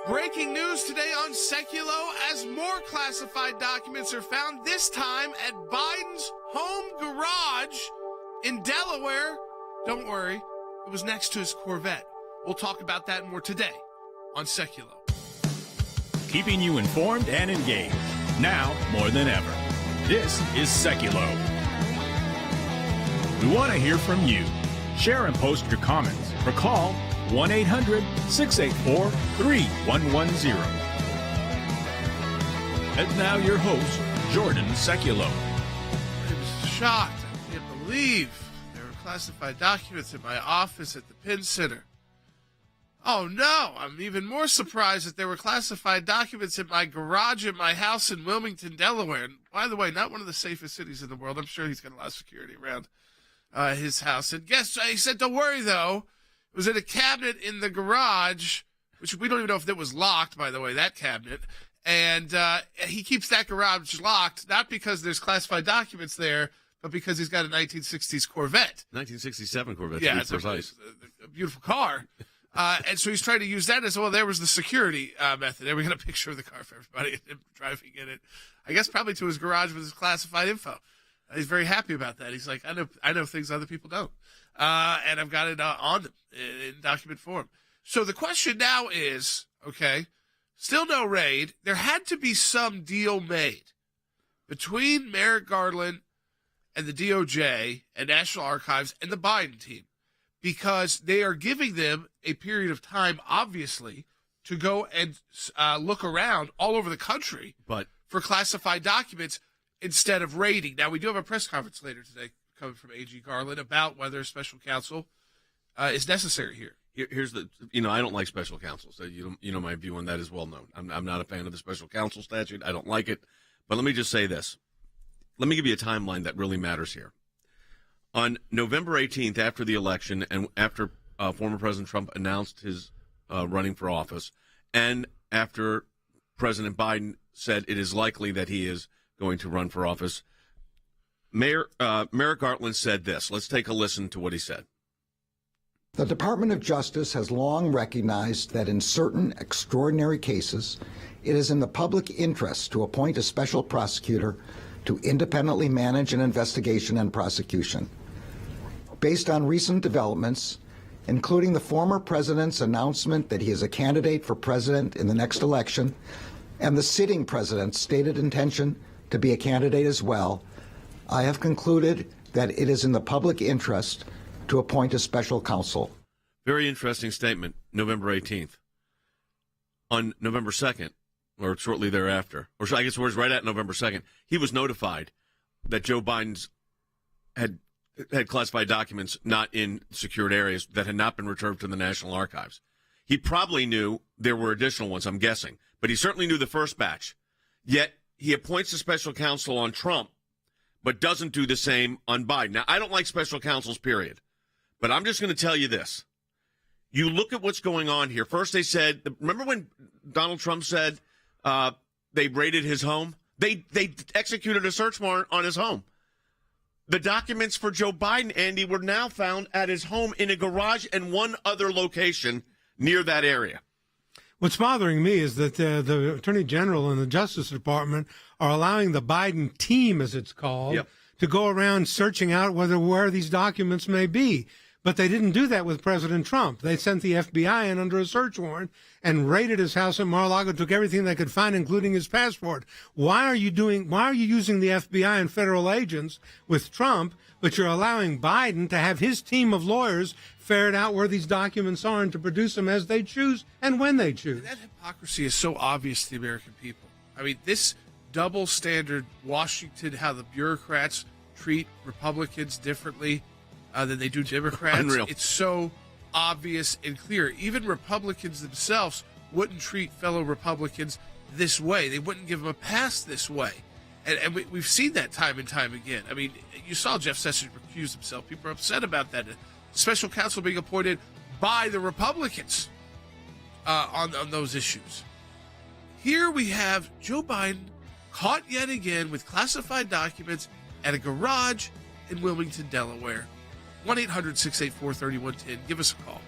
Breaking news today on Sekulow as more classified documents are found, this time at Biden's home garage in Delaware. Don't worry, it was next to his Corvette. We'll talk about that and more today on Sekulow. Keeping you informed and engaged, now more than ever. This is Sekulow. We want to hear from you. Share and post your comments or call 1-800-684-3110. And now your host, Jordan Sekulow. I was shocked. I can't believe there were classified documents in my office at the Penn Center. Oh no, I'm even more surprised that there were classified documents in my garage at my house in Wilmington, Delaware. And by the way, not one of the safest cities in the world. I'm sure he's got a lot of security around his house. And he said, don't worry though. It was in a cabinet in the garage, which we don't even know if it was locked, by the way, that cabinet. And he keeps that garage locked, not because there's classified documents there, but because he's got a 1960s Corvette. 1967 Corvette, yeah, to be precise. A beautiful car. And so he's trying to use that as well. There was the security method. There we got a picture of the car for everybody and him driving in it. I guess probably to his garage with his classified info. He's very happy about that. He's like, I know things other people don't. And I've got it on them in document form. So the question now is, okay, still no raid. There had to be some deal made between Merrick Garland and the DOJ and National Archives and the Biden team, because they are giving them a period of time, obviously, to go and look around all over the country for classified documents instead of raiding. Now, we do have a press conference later today coming from AG Garland about whether special counsel is necessary here. Here's the, I don't like special counsel, so you know my view on that is well known. I'm not a fan of the special counsel statute. I don't like it. But let me just say this. Let me give you a timeline that really matters here. On November 18th, after the election and after former President Trump announced his running for office, and after President Biden said it is likely that he is going to run for office, Merrick Garland said this. Let's take a listen to what he said. The Department of Justice has long recognized that in certain extraordinary cases, it is in the public interest to appoint a special prosecutor to independently manage an investigation and prosecution. Based on recent developments, including the former president's announcement that he is a candidate for president in the next election, and the sitting president's stated intention to be a candidate as well, I have concluded that it is in the public interest to appoint a special counsel. Very interesting statement, November 18th. On November 2nd, or shortly thereafter, or I guess it was right at November 2nd, he was notified that Joe Biden's had classified documents not in secured areas that had not been returned to the National Archives. He probably knew there were additional ones, I'm guessing, but he certainly knew the first batch. Yet he appoints a special counsel on Trump, but doesn't do the same on Biden. Now, I don't like special counsels, period. But I'm just going to tell you this. You look at what's going on here. First, they said, remember when Donald Trump said they raided his home? They executed a search warrant on his home. The documents for Joe Biden, Andy, were now found at his home in a garage and one other location near that area. What's bothering me is that the Attorney General and the Justice Department are allowing the Biden team, as it's called, to go around searching out where these documents may be. But they didn't do that with President Trump. They sent the FBI in under a search warrant and raided his house in Mar-a-Lago, took everything they could find, including his passport. Why are you using the FBI and federal agents with Trump, but you're allowing Biden to have his team of lawyers ferret out where these documents are and to produce them as they choose and when they choose? And that hypocrisy is so obvious to the American people. I mean, this double standard Washington, how the bureaucrats treat Republicans differently than they do Democrats. Unreal. It's so obvious and clear. Even Republicans themselves wouldn't treat fellow Republicans this way. They wouldn't give them a pass this way. And we've seen that time and time again. I mean, you saw Jeff Sessions recuse himself. People are upset about that. Special counsel being appointed by the Republicans on those issues. Here we have Joe Biden caught yet again with classified documents at a garage in Wilmington, Delaware. 1-800-684-3110. Give us a call.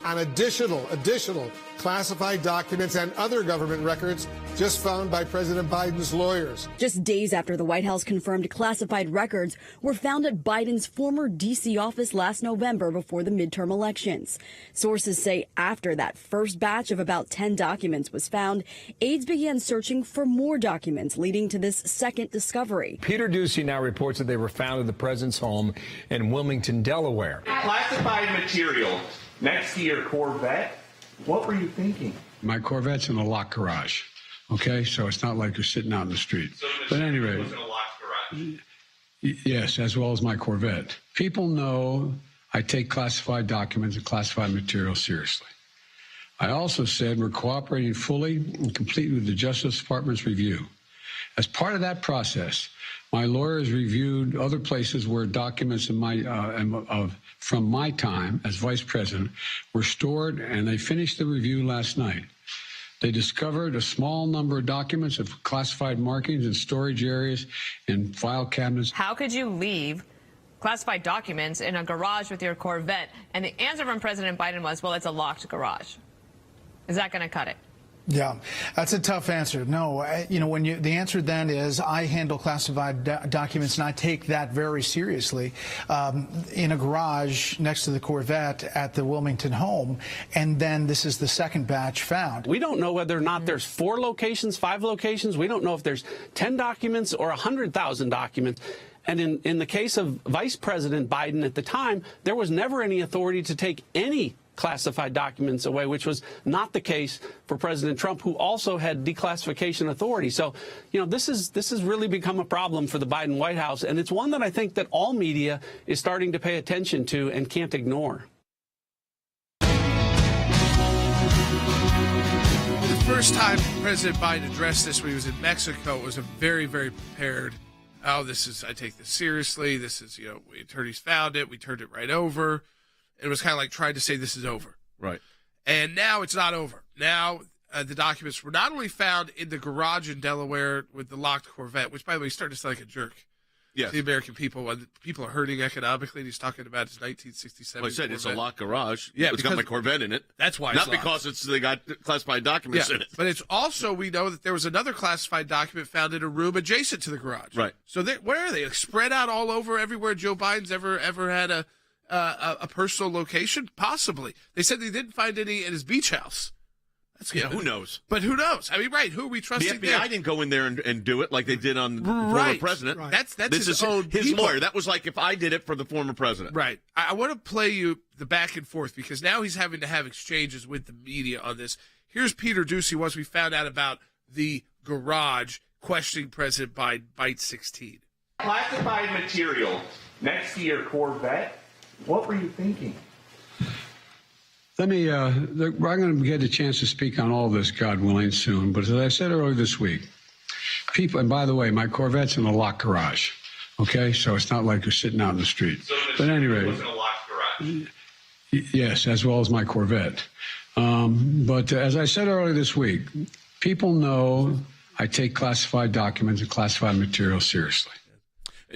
on additional classified documents and other government records just found by President Biden's lawyers. Just days after the White House confirmed classified records were found at Biden's former D.C. office last November before the midterm elections. Sources say after that first batch of about 10 documents was found, aides began searching for more documents, leading to this second discovery. Peter Doocy now reports that they were found in the president's home in Wilmington, Delaware. Classified material next to your Corvette. What were you thinking? My Corvette's in a locked garage. Okay, so it's not like you're sitting out in the street. So but anyway, was in a locked garage. Yes, as well as my Corvette. People know I take classified documents and classified material seriously. I also said we're cooperating fully and completely with the Justice Department's review. As part of that process, my lawyers reviewed other places where documents from my time as vice president were stored, and they finished the review last night. They discovered a small number of documents of classified markings in storage areas and file cabinets. How could you leave classified documents in a garage with your Corvette? And the answer from President Biden was, well, it's a locked garage. Is that going to cut it? Yeah, that's a tough answer. No, the answer then is I handle classified documents and I take that very seriously in a garage next to the Corvette at the Wilmington home. And then this is the second batch found. We don't know whether or not there's 4 locations, 5 locations. We don't know if there's 10 documents or 100,000 documents. And in the case of Vice President Biden at the time, there was never any authority to take any classified documents away, which was not the case for President Trump, who also had declassification authority. So, this has really become a problem for the Biden White House, and it's one that I think that all media is starting to pay attention to and can't ignore. The first time President Biden addressed this when he was in Mexico, it was a very, very prepared. I take this seriously. This is, we attorneys found it. We turned it right over. It was kind of like trying to say this is over. Right. And now it's not over. Now the documents were not only found in the garage in Delaware with the locked Corvette, which, by the way, started to sound like a jerk. Yes. The American people, when people are hurting economically, and he's talking about his 1967 Well, I said Corvette. it's a locked garage. Yeah, it's got my Corvette in it. That's why Not it's locked. because they got classified documents in it. But it's also, we know that there was another classified document found in a room adjacent to the garage. Right. So where are they? Like, spread out all over everywhere Joe Biden's ever had a personal location? Possibly. They said they didn't find any in his beach house. That's good. Who knows? But who knows? I mean, right, who are we trusting The FBI didn't go in there and do it like they did on the Right. former president. Right. That's this his is own his people. lawyer. That was like if I did it for the former president. Right. I want to play you the back and forth because now he's having to have exchanges with the media on this. Here's Peter Doocy once we found out about the garage questioning President Biden, Bite 16. Classified material next to your Corvette. What were you thinking? Let me, I'm going to get a chance to speak on all this, God willing, soon. But as I said earlier this week, people, and by the way, my Corvette's in a locked garage. Okay, so it's not like you're sitting out in the street. So but anyway, was in a locked garage. Yes, as well as my Corvette. But as I said earlier this week, people know I take classified documents and classified material seriously.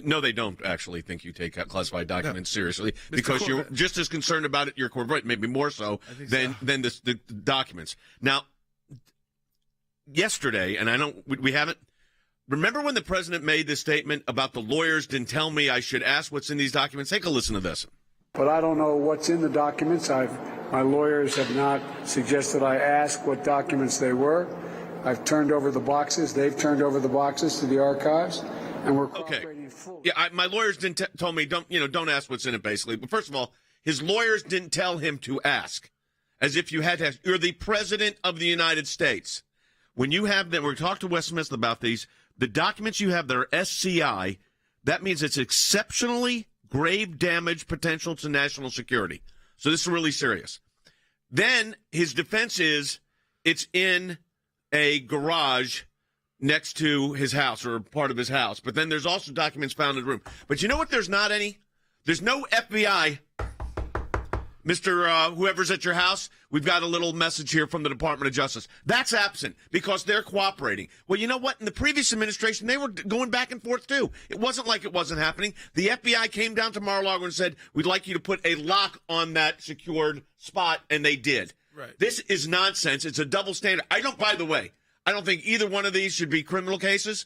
No, they don't actually think you take classified documents seriously because you're just as concerned about it, your Corvette, maybe more so than the documents. Now, yesterday, and we haven't. Remember when the president made this statement about the lawyers didn't tell me I should ask what's in these documents? Take a listen to this. But I don't know what's in the documents. My lawyers have not suggested I ask what documents they were. I've turned over the boxes. They've turned over the boxes to the archives, and we're cooperating fully. Yeah, my lawyers didn't told me don't ask what's in it. Basically, but first of all, his lawyers didn't tell him to ask, as if you had to ask. You're the president of the United States. When you have that, we talked to Wes Smith about these. The documents you have that are SCI, that means it's exceptionally grave damage potential to national security. So this is really serious. Then his defense is it's in a garage next to his house or part of his house. But then there's also documents found in the room. But you know what? There's not any. There's no FBI Mr. Whoever's at your house, we've got a little message here from the Department of Justice. That's absent because they're cooperating. Well, you know what? In the previous administration, they were going back and forth, too. It wasn't like it wasn't happening. The FBI came down to Mar-a-Lago and said, we'd like you to put a lock on that secured spot, and they did. Right. This is nonsense. It's a double standard. By the way, I don't think either one of these should be criminal cases.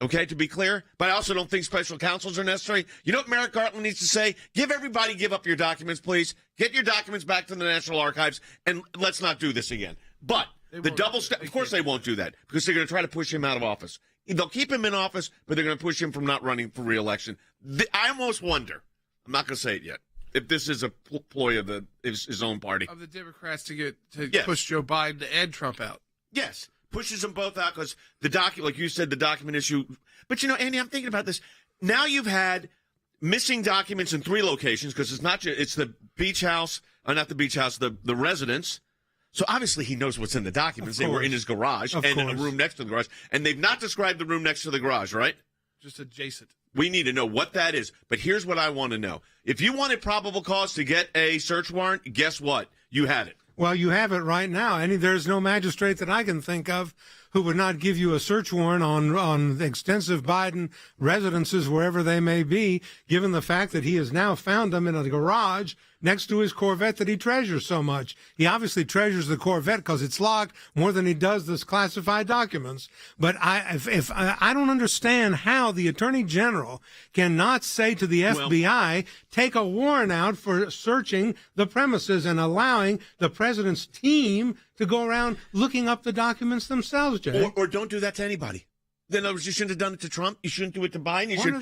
Okay, to be clear, but I also don't think special counsels are necessary. You know what Merrick Garland needs to say? Give up your documents, please. Get your documents back to the National Archives, and let's not do this again. But the double step, of course they won't do that, because they're going to try to push him out of office. They'll keep him in office, but they're going to push him from not running for re-election. I almost wonder, I'm not going to say it yet, if this is a ploy of his own party. Of the Democrats to push Joe Biden and Trump out. Yes. Pushes them both out because like you said, the document issue. But, Andy, I'm thinking about this. Now you've had missing documents in 3 locations because it's the beach house, not the beach house, the residence. So obviously he knows what's in the documents. They were in his garage and a room next to the garage. And they've not described the room next to the garage, right? Just adjacent. We need to know what that is. But here's what I want to know. If you wanted probable cause to get a search warrant, guess what? You had it. Well, you have it right now. There's no magistrate that I can think of who would not give you a search warrant on extensive Biden residences, wherever they may be, given the fact that he has now found them in a garage next to his Corvette that he treasures so much. He obviously treasures the Corvette because it's locked more than he does this classified documents. But I don't understand how the Attorney General cannot say to the FBI, take a warrant out for searching the premises and allowing the president's team to go around looking up the documents themselves, Jay. Or don't do that to anybody. In other words, you shouldn't have done it to Trump. You shouldn't do it to Biden. You should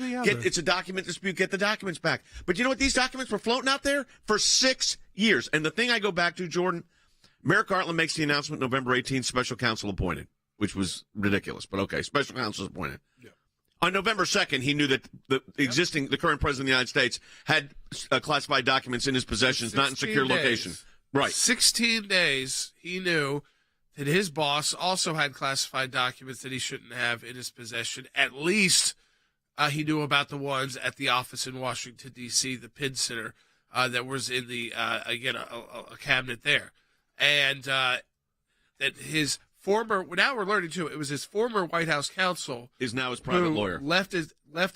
it's a document dispute. Get the documents back. But you know what? These documents were floating out there for 6 years. And the thing I go back to, Jordan, Merrick Garland makes the announcement November 18th, special counsel appointed, which was ridiculous. But okay, special counsel appointed. Yeah. On November 2nd, he knew that the current president of the United States had classified documents in his possessions, not in secure location. Right. 16 days, he knew that his boss also had classified documents that he shouldn't have in his possession. At least he knew about the ones at the office in Washington, D.C., the Penn Center, that was in the, a cabinet there. And that his former, now we're learning too, it was his former White House counsel. Is now his private lawyer. Left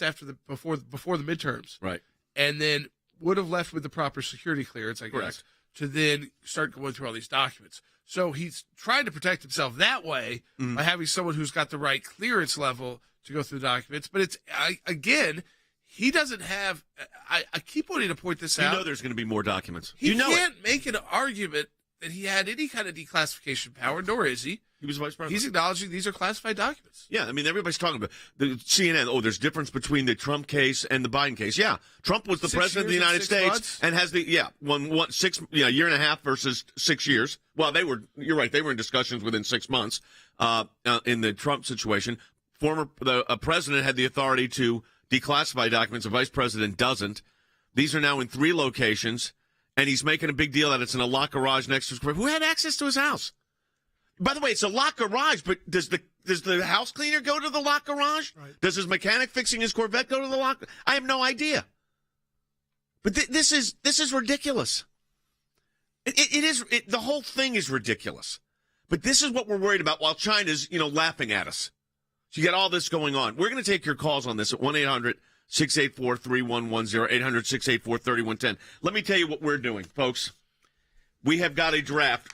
after before the midterms. Right. And then would have left with the proper security clearance, I guess. Correct. To then start going through all these documents. So he's trying to protect himself that way by having someone who's got the right clearance level to go through the documents. But again, he doesn't have. I keep wanting to point this out. You know there's going to be more documents. He can't make an argument that he had any kind of declassification power, nor is he. He was vice president. He's acknowledging these are classified documents. Yeah, everybody's talking about the CNN. There's difference between the Trump case and the Biden case. Yeah, Trump was the president of the United States and has the year and a half versus 6 years. Well, you're right. They were in discussions within 6 months in the Trump situation. The president had the authority to declassify documents. The vice president doesn't. These are now in 3 locations, and he's making a big deal that it's in a locked garage next to his Corvette. Who had access to his house? By the way, it's a locked garage, but does the house cleaner go to the locked garage? Right. Does his mechanic fixing his Corvette go to the locked? I have no idea. But this is ridiculous. It is. The whole thing is ridiculous. But this is what we're worried about while China's laughing at us. So you got all this going on. We're going to take your calls on this at 1-800-684-3110, 800-684-3110. Let me tell you what we're doing, folks. We have got a draft.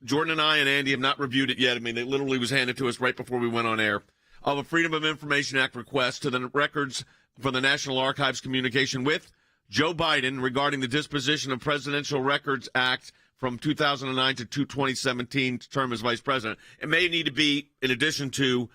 Jordan and I and Andy have not reviewed it yet. They literally was handed to us right before we went on air. Of a Freedom of Information Act request to the records for the National Archives communication with Joe Biden regarding the disposition of Presidential Records Act from 2009 to 2017 term as vice president. It may need to be, in addition to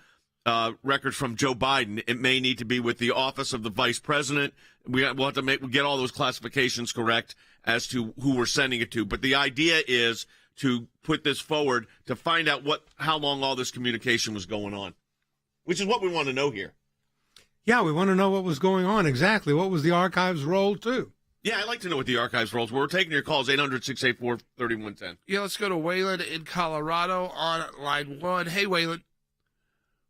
records from Joe Biden, it may need to be with the office of the vice president. We'll have to get all those classifications correct as to who we're sending it to. But the idea is to put this forward to find out how long all this communication was going on, which is what we want to know here. Yeah, we want to know what was going on exactly. What was the archives' role, too? Yeah, I'd like to know what the archives' roles were. We're taking your calls, 800-684-3110. Yeah, let's go to Waylon in Colorado on line 1. Hey, Waylon.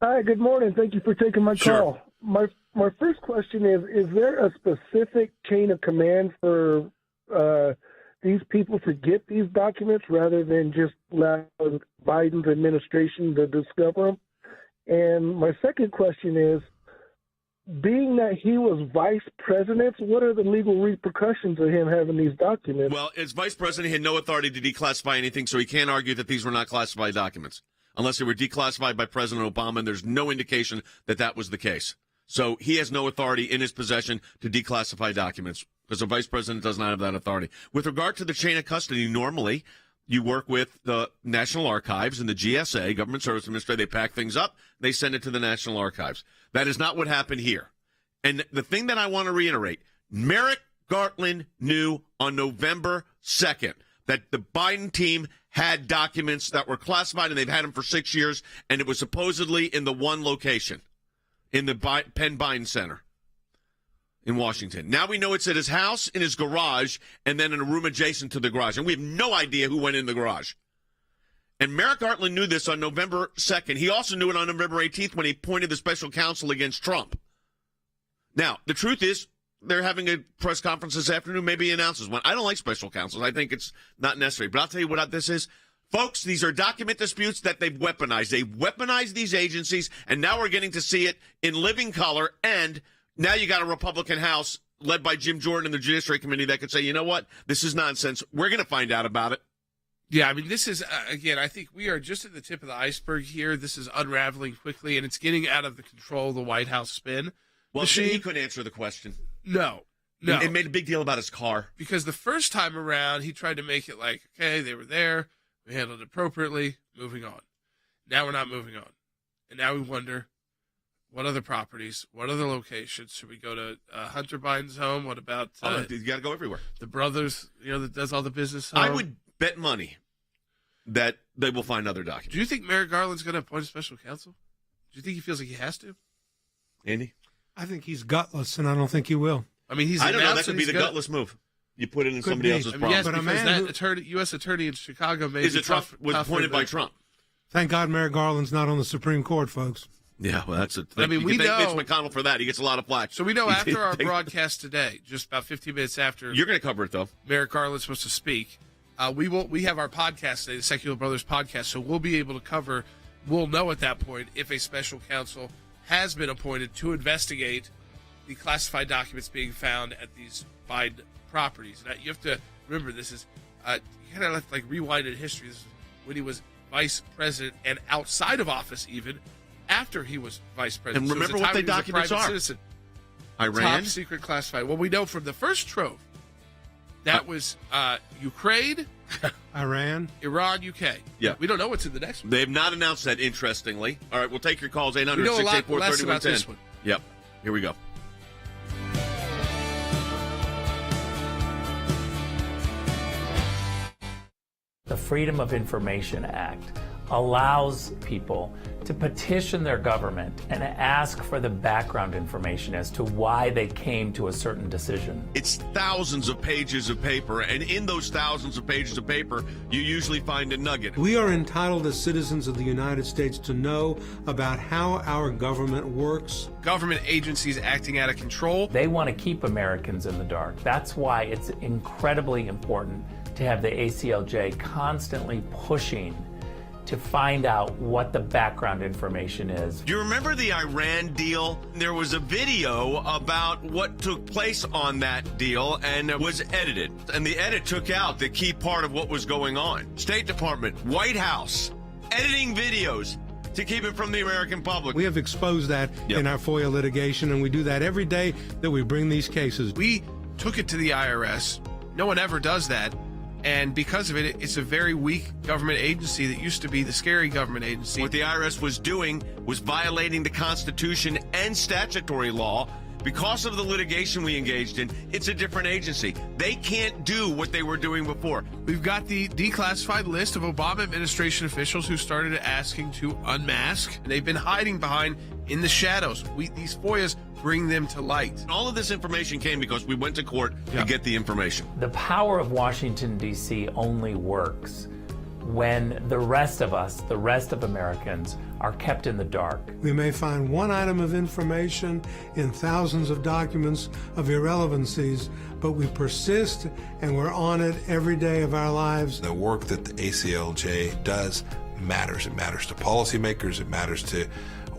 Hi, good morning. Thank you for taking my call. My first question is there a specific chain of command for these people to get these documents rather than just allow Biden's administration to discover them? And my second question is, being that he was vice president, what are the legal repercussions of him having these documents? Well, as vice president, he had no authority to declassify anything, so he can't argue that these were not classified documents unless they were declassified by President Obama, and there's no indication that that was the case. So he has no authority in his possession to declassify documents because the vice president does not have that authority. With regard to the chain of custody, normally you work with the National Archives and the GSA, Government Service Administration. They pack things up, they send it to the National Archives. That is not what happened here. And the thing that I want to reiterate, Merrick Garland knew on November 2nd that the Biden team had documents that were classified, and they've had them for 6 years, and it was supposedly in the one location, in the Penn Biden Center in Washington. Now we know it's at his house, in his garage, and then in a room adjacent to the garage. And we have no idea who went in the garage. And Merrick Garland knew this on November 2nd. He also knew it on November 18th when he appointed the special counsel against Trump. Now, the truth is, they're having a press conference this afternoon. Maybe he announces one. I don't like special counsels. I think it's not necessary. But I'll tell you what this is. Folks, these are document disputes that they've weaponized. They've weaponized these agencies, and now we're getting to see it in living color. And now you got a Republican House led by Jim Jordan and the Judiciary Committee that could say, you know what, this is nonsense. We're going to find out about it. Yeah, I mean, this is, again, I think we are just at the tip of the iceberg here. This is unraveling quickly, and it's getting out of the control of the White House spin. Well, he couldn't answer the question. No. It made a big deal about his car. Because the first time around, he tried to make it like, okay, they were there, we handled it appropriately, moving on. Now we're not moving on. And now we wonder, what other properties, what other locations? Should we go to Hunter Biden's home? What about... you got to go everywhere. The brothers, that does all the business home? I would bet money that they will find other documents. Do you think Merrick Garland's going to appoint a special counsel? Do you think he feels like he has to? Andy? I think he's gutless, and I don't think he will. I mean, I don't know. That could be the gutless move. You put it in somebody else's problem. Yes, because that U.S. attorney in Chicago was appointed by Trump. Thank God Merrick Garland's not on the Supreme Court, folks. Yeah, well, that's it. I mean, we thank Mitch McConnell for that. He gets a lot of flack. So we know after our broadcast today, just about 15 minutes after, you're going to cover it though. Merrick Garland's supposed to speak. We have our podcast today, the Sekulow Brothers podcast, so we'll be able to cover. We'll know at that point if a special counsel has been appointed to investigate the classified documents being found at these Biden properties. Now, you have to remember, this is you kind of have to rewind in history. This is when he was vice president and outside of office, even after he was vice president. And remember what the documents are. Citizen. Iran? Top secret classified. Well, we know from the first trove that was Ukraine, Iran, UK. Yeah. We don't know what's in the next one. They have not announced that, interestingly. All right, we'll take your calls, 800-684-3110. We know a lot less about this one. Yep. Here we go. The Freedom of Information Act allows people to petition their government and ask for the background information as to why they came to a certain decision. It's thousands of pages of paper, and in those thousands of pages of paper, you usually find a nugget. We are entitled as citizens of the United States to know about how our government works. Government agencies acting out of control. They want to keep Americans in the dark. That's why it's incredibly important to have the ACLJ constantly pushing to find out what the background information is. Do you remember the Iran deal? There was a video about what took place on that deal, and it was edited. And the edit took out the key part of what was going on. State Department, White House, editing videos to keep it from the American public. We have exposed that in our FOIA litigation, and we do that every day that we bring these cases. We took it to the IRS. No one ever does that. And because of it, it's a very weak government agency that used to be the scary government agency. What the IRS was doing was violating the Constitution and statutory law. Because of the litigation we engaged in, it's a different agency. They can't do what they were doing before. We've got the declassified list of Obama administration officials who started asking to unmask. They've been hiding behind in the shadows. These FOIAs bring them to light. All of this information came because we went to court to get the information. The power of Washington, D.C. only works when the rest of us, the rest of Americans, are kept in the dark. We may find one item of information in thousands of documents of irrelevancies, but we persist and we're on it every day of our lives. The work that the ACLJ does matters. It matters to policymakers. It matters to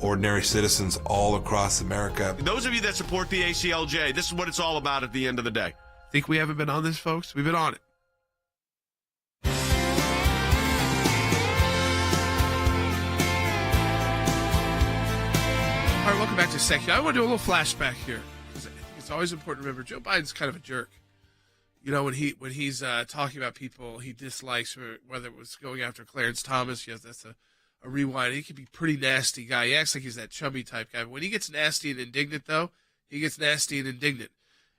ordinary citizens all across America. Those of you that support the ACLJ, this is what it's all about at the end of the day. Think we haven't been on this, folks? We've been on it. All right, welcome back to Sekulow. I want to do a little flashback here, because I think it's always important to remember Joe Biden's kind of a jerk. You know, when he's talking about people he dislikes, or whether it was going after Clarence Thomas, yes, that's a rewind. He can be a pretty nasty guy. He acts like he's that chubby type guy. But when he gets nasty and indignant, though, he gets nasty and indignant.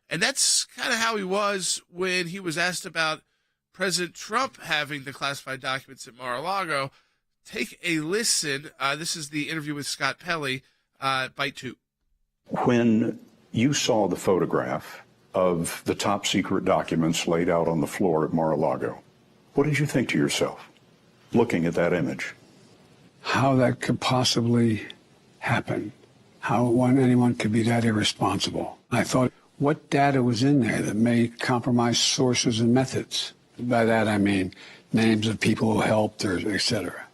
And that's kind of how he was when he was asked about President Trump having the classified documents at Mar-a-Lago. Take a listen. This is the interview with Scott Pelley, bite 2. When you saw the photograph of the top secret documents laid out on the floor at Mar-a-Lago, what did you think to yourself, looking at that image? How that could possibly happen, how anyone could be that irresponsible. I thought, what data was in there that may compromise sources and methods? By that I mean names of people who helped, or et cetera.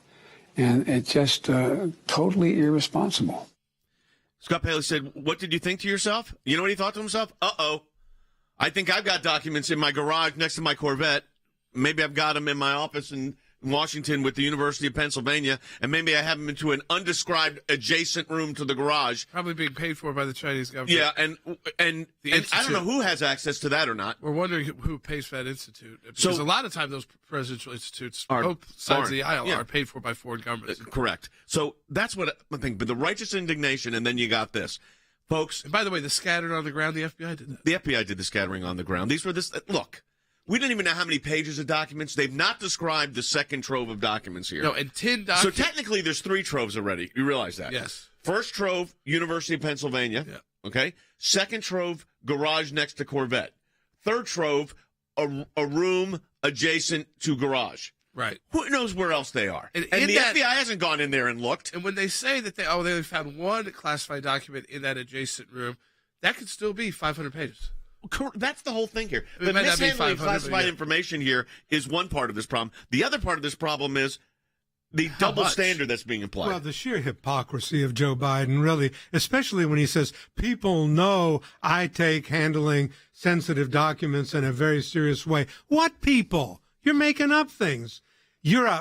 And it's just totally irresponsible. Scott Pelley said, what did you think to yourself? You know what he thought to himself? Uh-oh. I think I've got documents in my garage next to my Corvette. Maybe I've got them in my office in Washington with the University of Pennsylvania, and maybe I have them into an undescribed adjacent room to the garage. Probably being paid for by the Chinese government. Yeah, and I don't know who has access to that or not. We're wondering who pays for that institute. Because a lot of times those presidential institutes, both sides of the aisle, are paid for by foreign governments. Correct. So that's what I think. But the righteous indignation, and then you got this. Folks. And by the way, the scattered on the ground, the FBI did that. The FBI did the scattering on the ground. These were this. Look. We don't even know how many pages of documents. They've not described the second trove of documents here. No, and 10 documents. So technically, there's 3 troves already. You realize that? Yes. First trove, University of Pennsylvania. Yeah. Okay. Second trove, garage next to Corvette. Third trove, a room adjacent to garage. Right. Who knows where else they are? And the FBI hasn't gone in there and looked. And when they say that they found one classified document in that adjacent room, that could still be 500 pages. That's the whole thing here. It The might not be mishandling of 500, classified yeah. information here is one part of this problem. The other part of this problem is the double standard that's being applied. Well, the sheer hypocrisy of Joe Biden, really, especially when he says, people know I take handling sensitive documents in a very serious way. What people? You're making up things.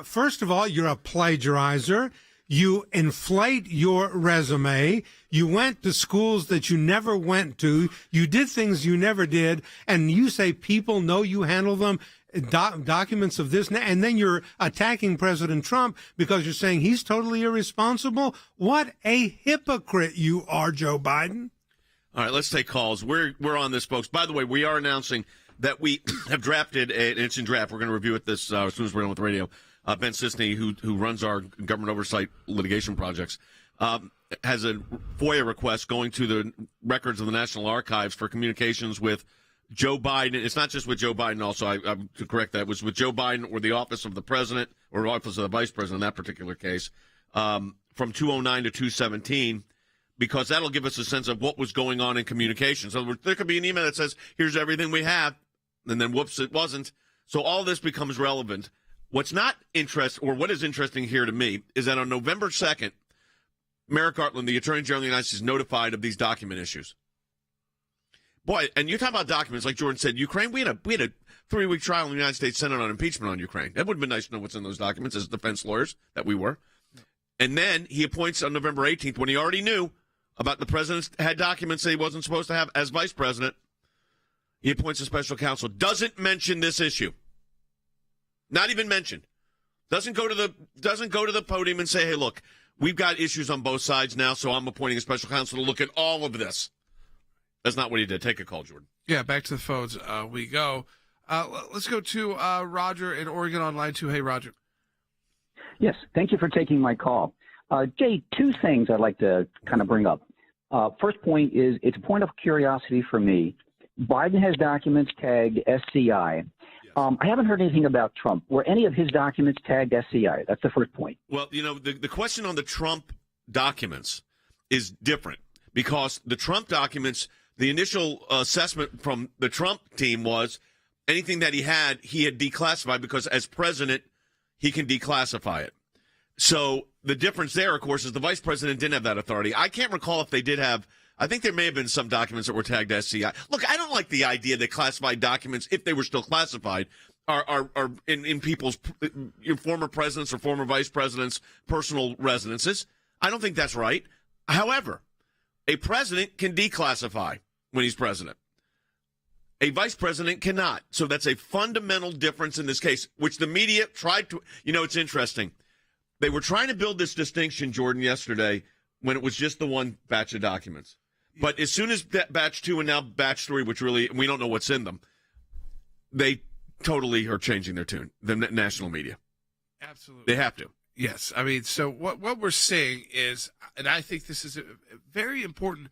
First of all, you're a plagiarizer. You inflate your resume. You went to schools that you never went to. You did things you never did. And you say people know you handle them, documents of this. And then you're attacking President Trump because you're saying he's totally irresponsible. What a hypocrite you are, Joe Biden. All right, let's take calls. We're on this, folks. By the way, we are announcing that we have drafted, and it's in draft. We're going to review it as soon as we're done with radio. Ben Sisney, who runs our government oversight litigation projects, has a FOIA request going to the records of the National Archives for communications with Joe Biden. It's not just with Joe Biden. Also, to correct that, it was with Joe Biden or the office of the president or office of the vice president in that particular case, from 209 to 217, because that'll give us a sense of what was going on in communications. So there could be an email that says, here's everything we have, and then whoops, it wasn't. So all this becomes relevant. What's not interesting, or what is interesting here to me, is that on November 2nd, Merrick Garland, the Attorney General of the United States, is notified of these document issues. Boy, and you're talking about documents, like Jordan said, Ukraine, we had a 3-week trial in the United States Senate on impeachment on Ukraine. That would have been nice to know what's in those documents as defense lawyers that we were. And then he appoints on November 18th, when he already knew about the president had documents that he wasn't supposed to have as vice president, he appoints a special counsel. Doesn't mention this issue. Not even mentioned. Doesn't go to the podium and say, hey, look, we've got issues on both sides now, so I'm appointing a special counsel to look at all of this. That's not what he did. Take a call, Jordan. Yeah, back to the phones we go. Let's go to Roger in Oregon on line 2. Hey, Roger. Yes, thank you for taking my call. Jay, 2 things I'd like to kind of bring up. First point is, it's a point of curiosity for me. Biden has documents tagged SCI. I haven't heard anything about Trump. Were any of his documents tagged SCI? That's the first point. Well, the question on the Trump documents is different because the Trump documents, the initial assessment from the Trump team was anything that he had declassified because as president, he can declassify it. So the difference there, of course, is the vice president didn't have that authority. I can't recall if they did have. I think there may have been some documents that were tagged SCI. Look, I don't like the idea that classified documents, if they were still classified, are in people's former presidents or former vice presidents' personal residences. I don't think that's right. However, a president can declassify when he's president. A vice president cannot. So that's a fundamental difference in this case, which the media tried to. It's interesting. They were trying to build this distinction, Jordan, yesterday when it was just the one batch of documents. But as soon as batch 2 and now batch 3, which really, we don't know what's in them, they totally are changing their tune, the national media. Absolutely. They have to. Yes. I mean, so what we're saying is, and I think this is very important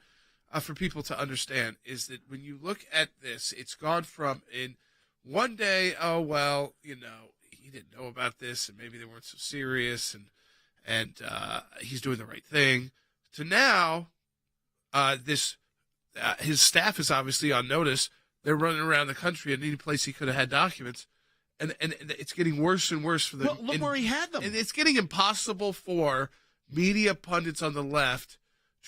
for people to understand, is that when you look at this, it's gone from in one day, oh, well, he didn't know about this and maybe they weren't so serious and he's doing the right thing, to now his staff is obviously on notice. They're running around the country and any place he could have had documents. And it's getting worse and worse for them. Well, look where he had them. And it's getting impossible for media pundits on the left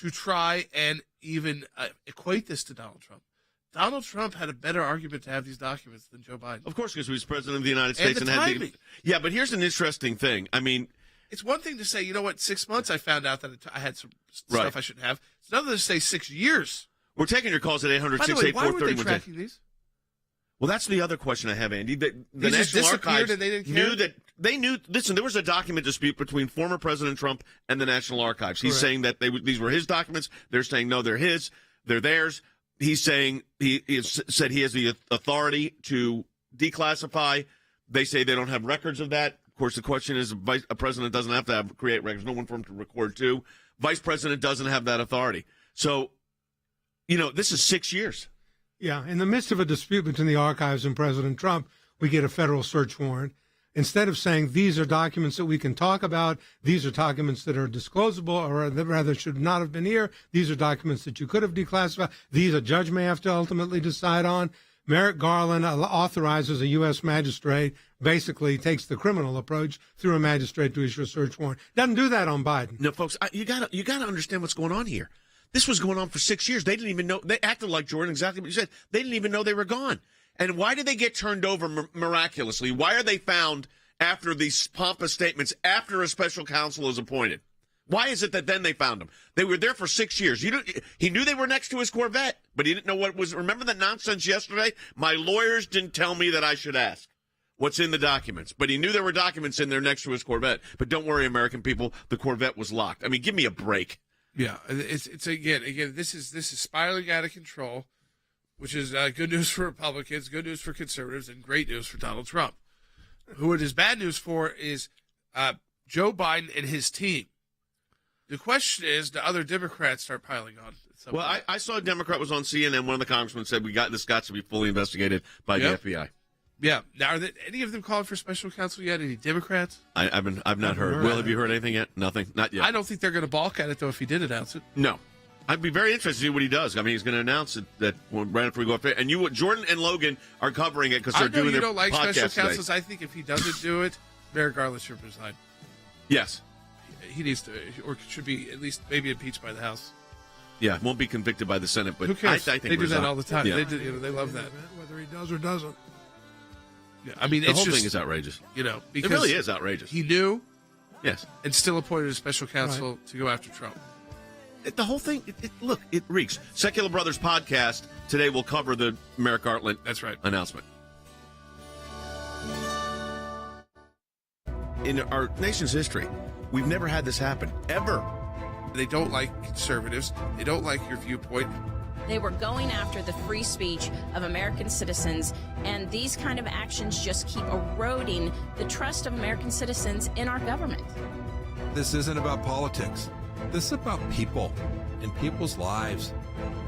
to try and even equate this to Donald Trump. Donald Trump had a better argument to have these documents than Joe Biden. Of course, because he was president of the United States and had timing. Yeah, but here's an interesting thing. I mean, it's one thing to say, 6 months I found out that I had some stuff I shouldn't have. It's another to say 6 years. We're taking your calls at 800-684-3110. By the way, why were they tracking these? Well, that's the other question I have, Andy. The These National just Archives and they didn't care? knew that they knew. Listen, there was a document dispute between former President Trump and the National Archives. He's saying that these were his documents. They're saying no, they're his. They're theirs. He's saying he said he has the authority to declassify. They say they don't have records of that. Of course, the question is, a president doesn't have to create records. No one for him to record to. Vice president doesn't have that authority. So, this is 6 years. Yeah, in the midst of a dispute between the archives and President Trump, we get a federal search warrant. Instead of saying these are documents that we can talk about, these are documents that are disclosable, or that rather should not have been here, these are documents that you could have declassified, these a judge may have to ultimately decide on. Merrick Garland authorizes a U.S. magistrate, basically takes the criminal approach through a magistrate to issue a search warrant. Doesn't do that on Biden. No, folks, you got to understand what's going on here. This was going on for 6 years. They didn't even know. They acted like Jordan, exactly what you said. They didn't even know they were gone. And why did they get turned over miraculously? Why are they found after these pompous statements, after a special counsel is appointed? Why is it that then they found them? They were there for 6 years. He knew they were next to his Corvette, but he didn't know what was. Remember that nonsense yesterday? My lawyers didn't tell me that I should ask what's in the documents. But he knew there were documents in there next to his Corvette. But don't worry, American people, the Corvette was locked. I mean, give me a break. Yeah, it's again, this is spiraling out of control, which is good news for Republicans, good news for conservatives, and great news for Donald Trump. Who it is bad news for is Joe Biden and his team. The question is, do other Democrats start piling on? Well, I saw a Democrat was on CNN. One of the congressmen said this got to be fully investigated by the FBI. Yeah. Now, are any of them calling for special counsel yet? Any Democrats? I've not heard. Will, have you heard anything yet? Nothing. Not yet. I don't think they're going to balk at it though if he did announce it. No. I'd be very interested to see what he does. I mean, he's going to announce it that right after we go up there. And Jordan and Logan are covering it because they're doing their podcast today. I know you don't like special counsels. I think if he doesn't do it, Merrick Garland should resign. Yes. He needs to, or should be at least maybe impeached by the House. Yeah, won't be convicted by the Senate, but who cares? I think they do that all the time. Yeah. They love that. Whether he does or doesn't. Yeah, I mean, the whole thing is outrageous. Because it really is outrageous. He knew, yes, and still appointed a special counsel to go after Trump. The whole thing, it reeks. Sekulow Brothers podcast today will cover the Merrick Garland. That's right. Announcement. In our nation's history, we've never had this happen ever. They don't like conservatives. They don't like your viewpoint. They were going after the free speech of American citizens, and these kind of actions just keep eroding the trust of American citizens in our government. This isn't about politics. This is about people and people's lives.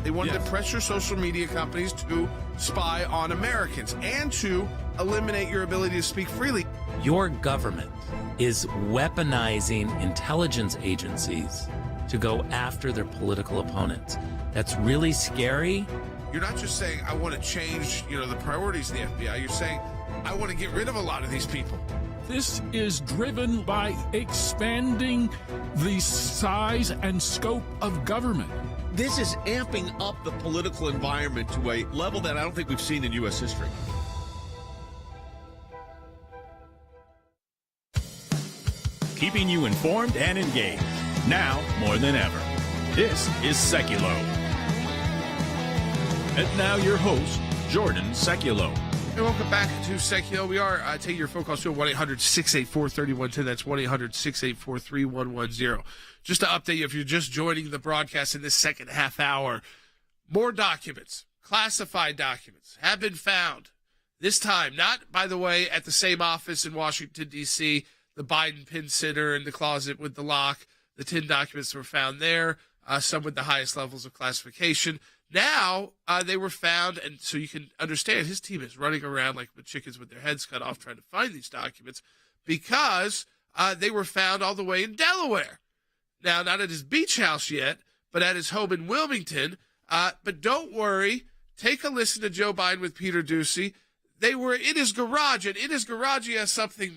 They wanted to pressure social media companies to spy on Americans and to eliminate your ability to speak freely. Your government is weaponizing intelligence agencies to go after their political opponents. That's really scary. You're not just saying, I want to change, the priorities of the FBI. You're saying, I want to get rid of a lot of these people. This is driven by expanding the size and scope of government. This is amping up the political environment to a level that I don't think we've seen in U.S. history. Keeping you informed and engaged. Now more than ever. This is Sekulow. And now your host, Jordan Sekulow. Hey, welcome back to Sekulow. We are taking your phone calls to 1-800-684-3110. That's 1-800-684-3110. Just to update you, if you're just joining the broadcast in this second half hour, more documents, classified documents, have been found. This time, not, by the way, at the same office in Washington, D.C., the Biden pin sitter in the closet with the lock. The 10 documents were found there, some with the highest levels of classification. Now they were found, and so you can understand his team is running around like with chickens with their heads cut off trying to find these documents because they were found all the way in Delaware. Now, not at his beach house yet, but at his home in Wilmington. But don't worry. Take a listen to Joe Biden with Peter Doocy. They were in his garage, and in his garage he has something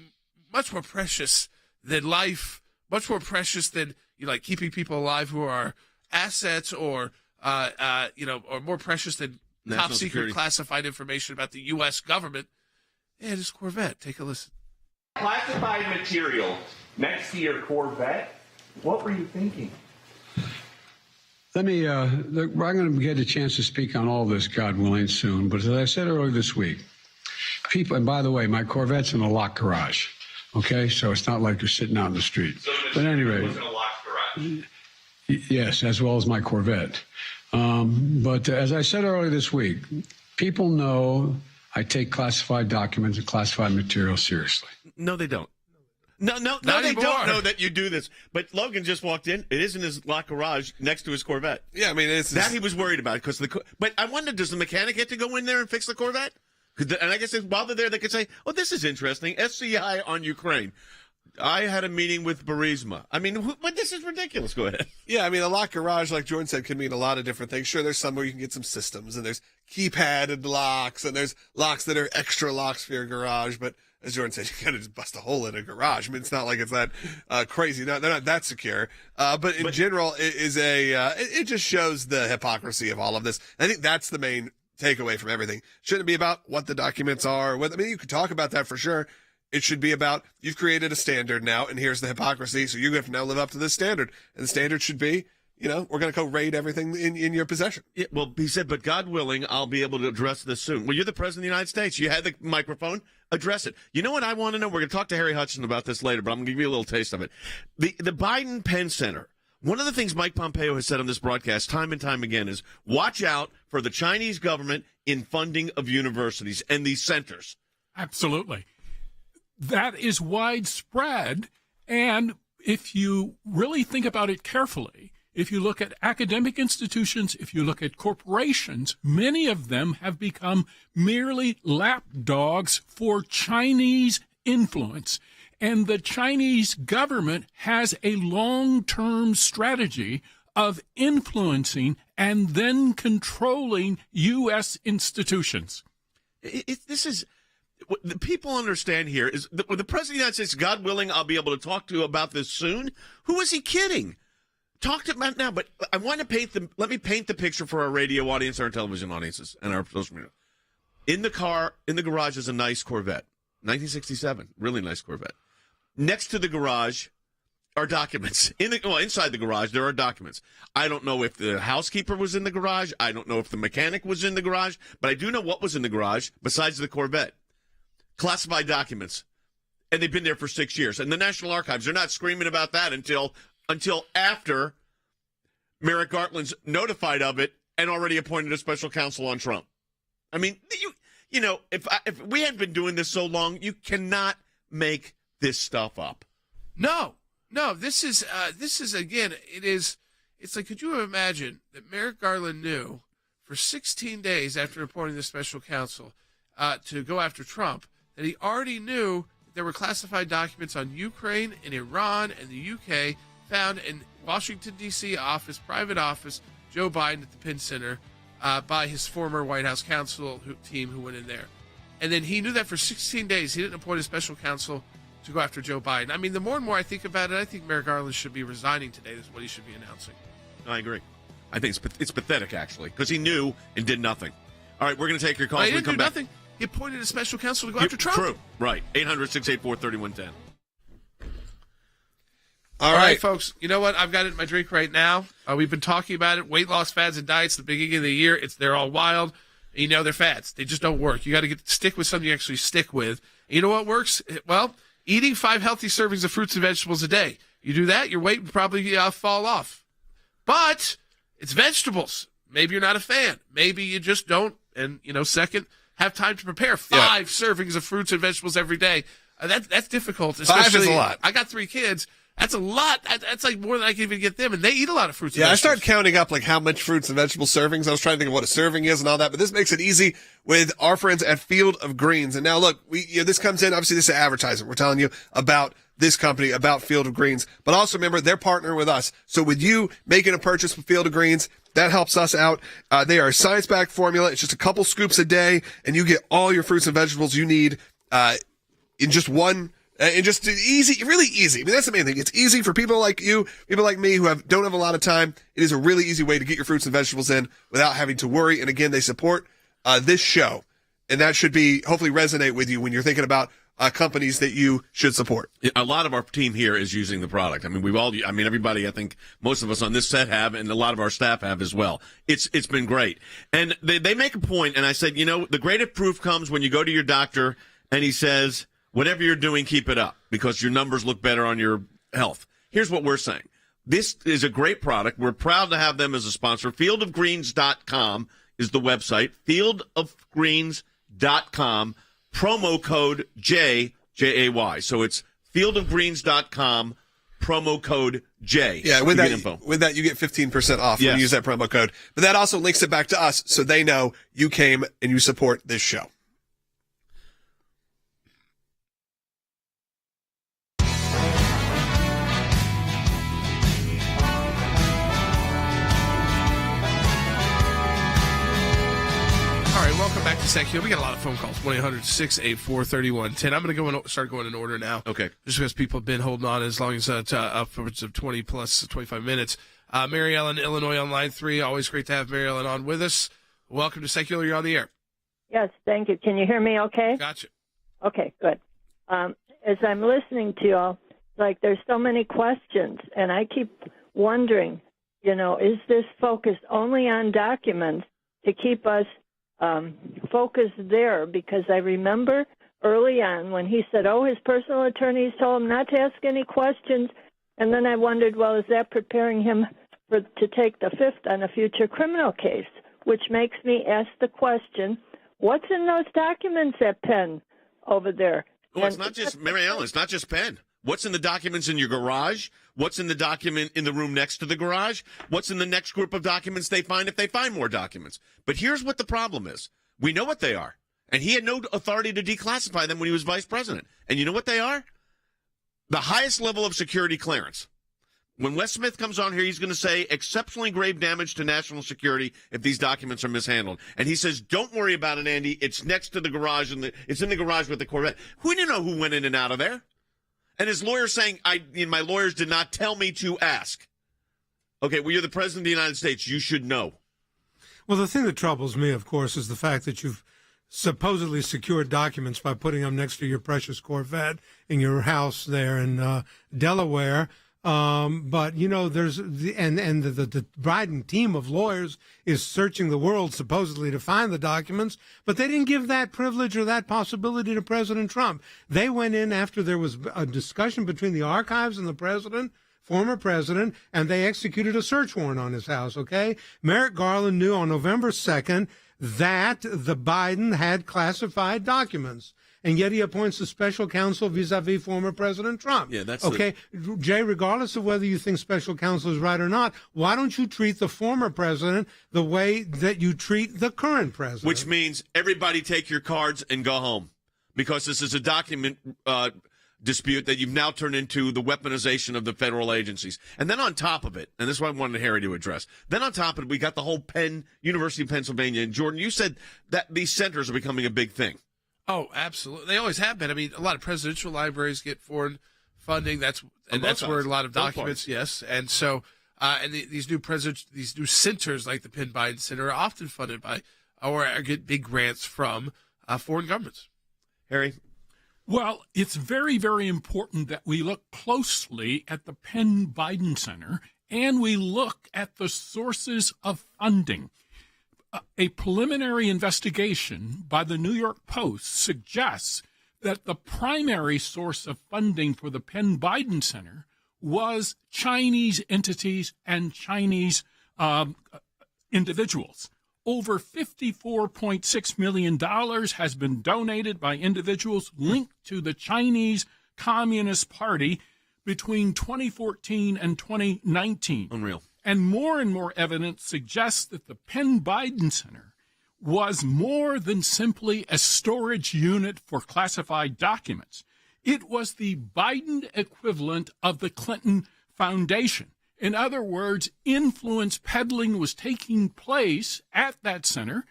much more precious than life, much more precious than like keeping people alive who are assets or or more precious than National top secret security. Classified information about the U.S. government. And his Corvette. Take a listen. Classified material next to your Corvette. What were you thinking? Let me, look, I'm going to get a chance to speak on all this, God willing, soon. But as I said earlier this week, people, and by the way, my Corvette's in a locked garage, okay? So it's not like they're sitting out in the street. So But anyway, was in a locked garage. yes, as well as my Corvette. But as I said earlier this week, people know I take classified documents and classified material seriously. No, they don't. No, they anymore. don't know that you do this. But Logan just walked in. It is in his locked garage next to his Corvette. Yeah, I mean, it's That he was worried about because But I wonder, does the mechanic get to go in there and fix the Corvette? And I guess while they're there, they could say, "Oh, this is interesting. SCI on Ukraine. I had a meeting with Burisma." I mean, but this is ridiculous. Go ahead. Yeah, I mean, a locked garage, like Jordan said, could mean a lot of different things. Sure, there's some where you can get some systems, and there's keypadded locks, and there's locks that are extra locks for your garage. But as Jordan said, you kind of just bust a hole in a garage. I mean, it's not like it's that crazy. No, they're not that secure. But in general, it just shows the hypocrisy of all of this. I think that's the main takeaway from everything. Shouldn't be about what the documents are. I mean, you could talk about that for sure. It should be about, you've created a standard now, and here's the hypocrisy, so you have to now live up to this standard. And the standard should be, we're going to go raid everything in your possession. Yeah, well, he said, but God willing, I'll be able to address this soon. Well, you're the president of the United States. You had the microphone. Address it. You know what I want to know? We're going to talk to Harry Hudson about this later, but I'm going to give you a little taste of it. The Biden Penn Center. One of the things Mike Pompeo has said on this broadcast time and time again is watch out for the Chinese government in funding of universities and these centers. Absolutely. That is widespread. And if you really think about it carefully, if you look at academic institutions, if you look at corporations, many of them have become merely lapdogs for Chinese influence. And the Chinese government has a long-term strategy of influencing and then controlling U.S. institutions. This is what the people understand here is the president of the United States, God willing, I'll be able to talk to you about this soon. Who is he kidding? Talk to him about now, but I want to let me paint the picture for our radio audience, our television audiences, and our social media. In the car, in the garage is a nice Corvette, 1967, really nice Corvette. Next to the garage are documents. Inside the garage, there are documents. I don't know if the housekeeper was in the garage. I don't know if the mechanic was in the garage, but I do know what was in the garage besides the Corvette. Classified documents. And they've been there for 6 years. And the National Archives, they're not screaming about that until after Merrick Garland's notified of it and already appointed a special counsel on Trump. I mean, if we had been doing this so long, you cannot make this stuff up. No, this is again, it It's like, could you imagine that Merrick Garland knew for 16 days after appointing the special counsel to go after Trump that he already knew there were classified documents on Ukraine and Iran and the UK found in Washington, D.C. office, private office, Joe Biden at the Penn Center by his former White House counsel team who went in there. And then he knew that for 16 days. He didn't appoint a special counsel to go after Joe Biden. I mean, the more and more I think about it, I think Merrick Garland should be resigning today. This is what he should be announcing. I agree. I think it's pathetic, actually, because he knew and did nothing. All right, we're going to take your calls. He When we didn't come do back. nothing. He appointed a special counsel to go after Trump. True. Right. 800-684-3110. All right, folks. You know what? I've got it in my drink right now. We've been talking about it. Weight loss fads and diets at the beginning of the year. They're all wild. You know they're fads. They just don't work. You got to stick with something you actually stick with. And you know what works? Well, eating 5 healthy servings of fruits and vegetables a day. You do that, your weight will probably fall off. But it's vegetables. Maybe you're not a fan. Maybe you just don't. And, second, have time to prepare 5 servings of fruits and vegetables every day. That's difficult. 5 is a lot. I got 3 kids. That's a lot. That's like more than I can even get them. And they eat a lot of fruits and Yeah, I vegetables. started counting up how much fruits and vegetable servings. I was trying to think of what a serving is and all that, but this makes it easy with our friends at Field of Greens. And now look, this comes in, obviously this is advertising. We're telling you about this company, about Field of Greens, but also remember they're partnering with us. So with you making a purchase with Field of Greens, that helps us out. They are a science-backed formula. It's just a couple scoops a day and you get all your fruits and vegetables you need, in just one. And just easy, really easy. I mean, that's the main thing. It's easy for people like you, people like me who don't have a lot of time. It is a really easy way to get your fruits and vegetables in without having to worry. And again, they support this show. And that should be hopefully resonate with you when you're thinking about companies that you should support. A lot of our team here is using the product. I mean, everybody, I think most of us on this set have, and a lot of our staff have as well. It's been great. And they make a point, and I said, the greatest proof comes when you go to your doctor and he says, whatever you're doing, keep it up because your numbers look better on your health. Here's what we're saying. This is a great product. We're proud to have them as a sponsor. Fieldofgreens.com is the website. Fieldofgreens.com. Promo code J, J-A-Y. So it's fieldofgreens.com, promo code J. Yeah, with that, you get 15% off when you use that promo code. But that also links it back to us so they know you came and you support this show. Welcome back to Sekulow. We got a lot of phone calls. 1-800-684-3110. I'm going to start going in order now. Okay. Just because people have been holding on as long as upwards of 20 plus 25 minutes. Mary Ellen, Illinois on line 3. Always great to have Mary Ellen on with us. Welcome to Sekulow. You're on the air. Yes, thank you. Can you hear me okay? Gotcha. Okay, good. As I'm listening to y'all, there's so many questions, and I keep wondering, is this focused only on documents to keep us focused there? Because I remember early on when he said, his personal attorneys told him not to ask any questions. And then I wondered, is that preparing him to take the fifth on a future criminal case? Which makes me ask the question, what's in those documents at Penn over there? Well, it's not just, Mary Ellen, it's not just Penn. What's in the documents in your garage? What's in the document in the room next to the garage? What's in the next group of documents they find if they find more documents? But here's what the problem is. We know what they are. And he had no authority to declassify them when he was vice president. And you know what they are? The highest level of security clearance. When Wes Smith comes on here, he's going to say exceptionally grave damage to national security if these documents are mishandled. And he says, don't worry about it, Andy. It's next to the garage, and it's in the garage with the Corvette. Who do you know who went in and out of there? And his lawyer saying, my lawyers did not tell me to ask. Okay, well, you're the president of the United States. You should know. Well, the thing that troubles me, of course, is the fact that you've supposedly secured documents by putting them next to your precious Corvette in your house there in Delaware. But, there's the Biden team of lawyers is searching the world supposedly to find the documents, but they didn't give that privilege or that possibility to President Trump. They went in after there was a discussion between the archives and the president, former president, and they executed a search warrant on his house, okay? Merrick Garland knew on November 2nd that the Biden had classified documents. and yet he appoints a special counsel vis-a-vis former President Trump. Yeah, that's okay. Jay, regardless of whether you think special counsel is right or not, why don't you treat the former president the way that you treat the current president? Which means everybody take your cards and go home, because this is a document dispute that you've now turned into the weaponization of the federal agencies. And then on top of it, and this is what I wanted Harry to address, then on top of it, we got the whole University of Pennsylvania. And Jordan, you said that these centers are becoming a big thing. Oh, absolutely. They always have been. I mean, a lot of presidential libraries get foreign funding. That's where a lot of documents, yes. And so, these new centers like the Penn Biden Center are often funded by or get big grants from foreign governments. Harry? Well, it's very, very important that we look closely at the Penn Biden Center and we look at the sources of funding. A preliminary investigation by the New York Post suggests that the primary source of funding for the Penn Biden Center was Chinese entities and Chinese individuals. Over $54.6 million has been donated by individuals linked to the Chinese Communist Party between 2014 and 2019. Unreal. And more evidence suggests that the Penn Biden Center was more than simply a storage unit for classified documents. It was the Biden equivalent of the Clinton Foundation. In other words, influence peddling was taking place at that center.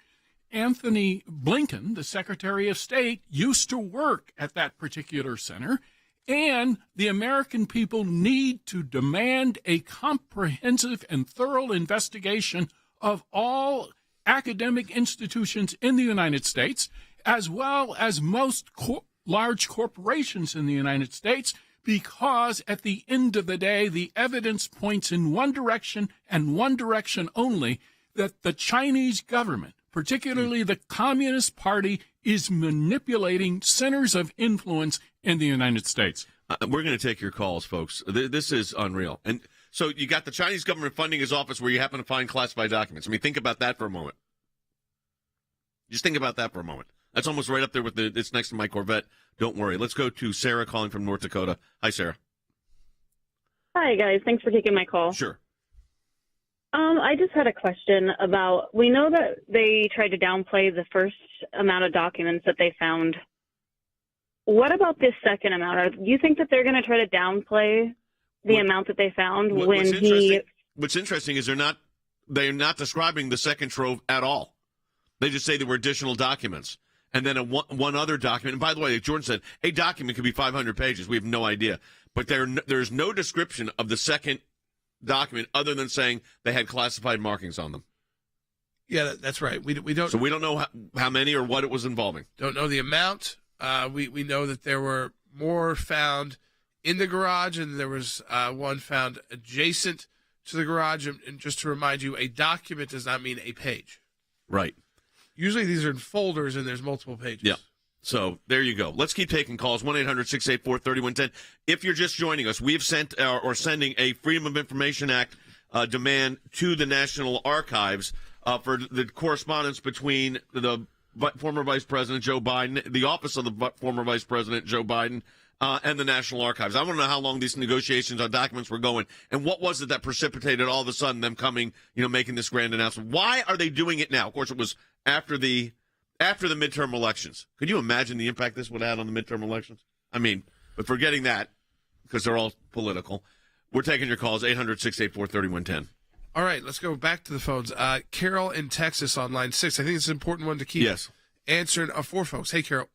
Anthony Blinken, the Secretary of State, used to work at that particular center, and the American people need to demand a comprehensive and thorough investigation of all academic institutions in the United States, as well as most large corporations in the United States, because at the end of the day, the evidence points in one direction and one direction only, that the Chinese government, particularly the Communist Party, is manipulating centers of influence in the United States. We're going to take your calls, folks. This is unreal. And so you got the Chinese government funding his office where you happen to find classified documents. I mean, think about that for a moment. Just think about that for a moment. That's almost right up there with it's next to my Corvette. Don't worry. Let's go to Sarah calling from North Dakota. Hi, Sarah. Hi, guys. Thanks for taking my call. Sure. I just had a question about, we know that they tried to downplay the first amount of documents that they found. What about this second amount? Do you think that they're going to try to downplay the amount that they found What's interesting is they're not describing the second trove at all. They just say there were additional documents. And then one other document. And by the way, like Jordan said, a document could be 500 pages. We have no idea. But there's no description of the second document other than saying they had classified markings on them. Yeah, that's right. We don't. So we don't know how many or what it was involving. Don't know the amount. We know that there were more found in the garage, and there was one found adjacent to the garage. And just to remind you, a document does not mean a page. Right. Usually these are in folders, and there's multiple pages. Yeah. So there you go. Let's keep taking calls. 1-800-684-3110. If you're just joining us, we have sent or sending a Freedom of Information Act demand to the National Archives for the correspondence between the former Vice President Joe Biden, the office of the former Vice President Joe Biden, and the National Archives. I want to know how long these negotiations on documents were going, and what was it that precipitated all of a sudden them coming, making this grand announcement. Why are they doing it now? Of course, it was after the midterm elections. Could you imagine the impact this would have had on the midterm elections? I mean, but forgetting that, because they're all political, we're taking your calls, 800-684-3110. All right, let's go back to the phones. Carol in Texas on line 6. I think it's an important one to keep answering for folks. Hey, Carol.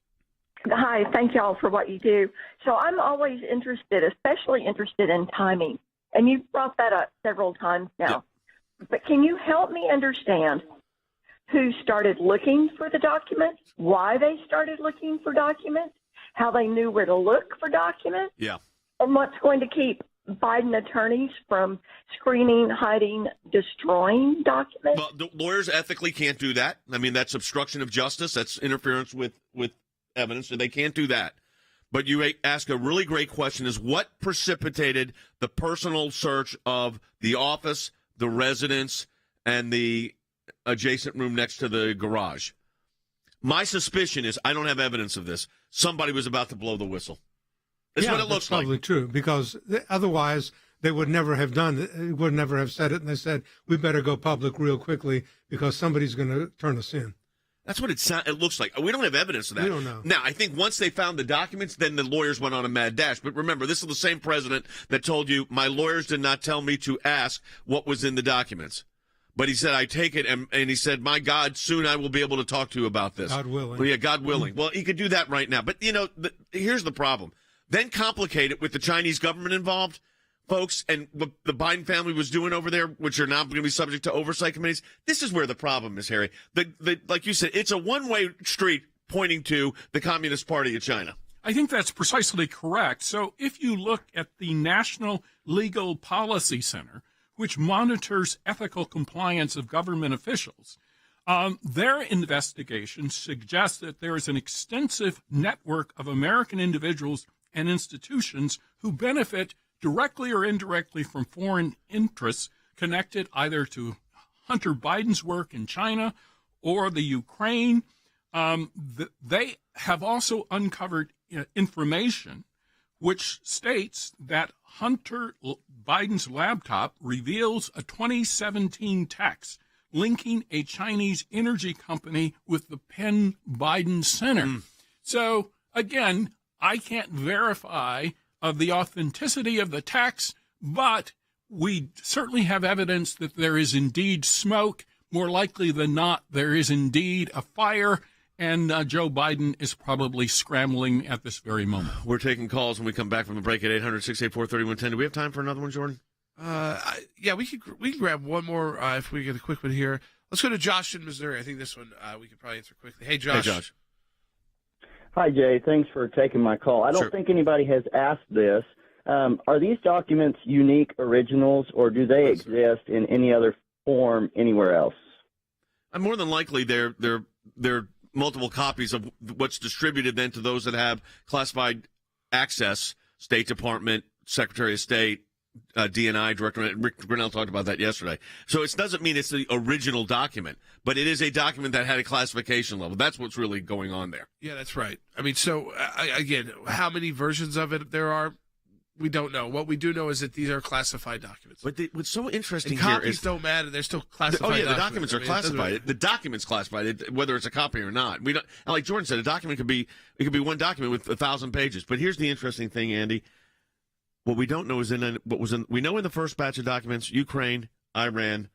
Hi, thank y'all for what you do. So I'm always interested, especially interested in timing. And you've brought that up several times now. Yep. But can you help me understand who started looking for the documents, why they started looking for documents, how they knew where to look for documents, and what's going to keep Biden attorneys from screening, hiding, destroying documents? Well, the lawyers ethically can't do that. I mean, that's obstruction of justice. That's interference with evidence, so they can't do that. But you ask a really great question, is what precipitated the personal search of the office, the residence, and the adjacent room next to the garage? My suspicion is, I don't have evidence of this, somebody was about to blow the whistle. That's what it looks probably like. True, because otherwise they would never have done it, would never have said it, and they said, we better go public real quickly because somebody's going to turn us in. That's what it looks like. We don't have evidence of that. We don't know. Now, I think once they found the documents, then the lawyers went on a mad dash. But remember, this is the same president that told you, my lawyers did not tell me to ask what was in the documents. But he said, I take it, and he said, my God, soon I will be able to talk to you about this. God willing. Well, yeah, God willing. Well, he could do that right now. But, here's the problem. Then complicate it with the Chinese government involved, folks, and what the Biden family was doing over there, which are now going to be subject to oversight committees. This is where the problem is, Harry. Like you said, it's a one-way street pointing to the Communist Party of China. I think that's precisely correct. So if you look at the National Legal Policy Center, which monitors ethical compliance of government officials, their investigation suggests that there is an extensive network of American individuals and institutions who benefit directly or indirectly from foreign interests connected either to Hunter Biden's work in China or the Ukraine. They have also uncovered information which states that Hunter Biden's laptop reveals a 2017 text linking a Chinese energy company with the Penn Biden Center. So, again, I can't verify the authenticity of the text, but we certainly have evidence that there is indeed smoke. More likely than not, there is indeed a fire, and Joe Biden is probably scrambling at this very moment. We're taking calls when we come back from the break at 800-684-3110. Do we have time for another one, Jordan? Yeah, we can grab one more if we get a quick one here. Let's go to Josh in Missouri. I think this one we could probably answer quickly. Hey, Josh. Hey, Josh. Hi, Jay. Thanks for taking my call. I don't think anybody has asked this. Are these documents unique originals, or do they exist in any other form anywhere else? More than likely, they're multiple copies of what's distributed then to those that have classified access. State Department, Secretary of State, DNI Director. Rick Grinnell talked about that yesterday. So it doesn't mean it's the original document, but it is a document that had a classification level. That's what's really going on there. Yeah, that's right. I mean, so again, how many versions of it there are, we don't know. What we do know is that these are classified documents. But what's so interesting and here copies is don't matter; they're still classified. Oh yeah, the documents are classified. The document's classified, whether it's a copy or not. We don't. Like Jordan said, a document could be one document with 1,000 pages. But here's the interesting thing, Andy. What we don't know is we know in the first batch of documents, Ukraine, Iran,